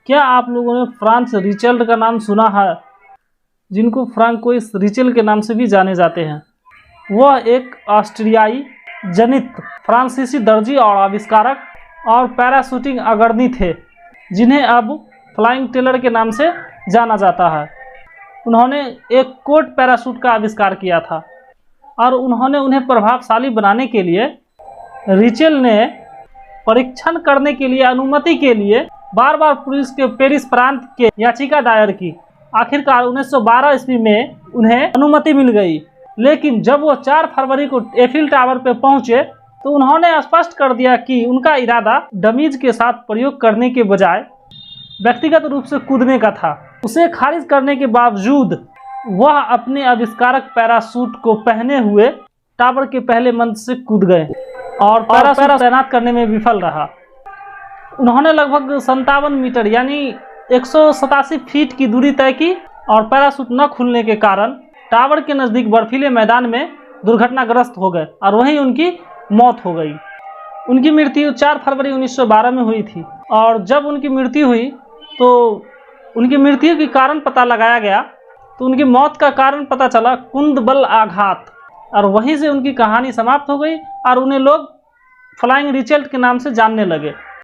क्या आप लोगों ने फ्रांस रिचर्ड का नाम सुना है, जिनको फ्रांकोइस रिचेल के नाम से भी जाने जाते हैं। वह एक ऑस्ट्रियाई जनित फ्रांसीसी दर्जी और आविष्कारक और पैराशूटिंग अग्रणी थे, जिन्हें अब फ्लाइंग टेलर के नाम से जाना जाता है। उन्होंने एक कोट पैराशूट का आविष्कार किया था और उन्होंने उन्हें प्रभावशाली बनाने के लिए रिचेल ने परीक्षण करने के लिए अनुमति के लिए बार बार पुलिस के पेरिस प्रांत के याचिका दायर की। आखिरकार 1912 ईस्वी में उन्हें अनुमति मिल गई, लेकिन जब वो 4 फरवरी को एफिल टावर पर पहुंचे तो उन्होंने स्पष्ट कर दिया कि उनका इरादा डमीज के साथ प्रयोग करने के बजाय व्यक्तिगत रूप से कूदने का था। उसे खारिज करने के बावजूद वह अपने आविष्कारक पैराशूट को पहने हुए टावर के पहले मंच से कूद गए और पैराशूट तैनात करने में विफल रहा। उन्होंने लगभग 57 मीटर यानी 187 फीट की दूरी तय की और पैराशूट न खुलने के कारण टावर के नज़दीक बर्फीले मैदान में दुर्घटनाग्रस्त हो गए और वहीं उनकी मौत हो गई। उनकी मृत्यु 4 फरवरी 1912 में हुई थी और जब उनकी मृत्यु हुई तो उनकी मृत्यु के कारण पता लगाया गया तो उनकी मौत का कारण पता चला कुंद बल आघात, और वहीं से उनकी कहानी समाप्त हो गई और उन्हें लोग फ्लाइंग रिचर्ड के नाम से जानने लगे।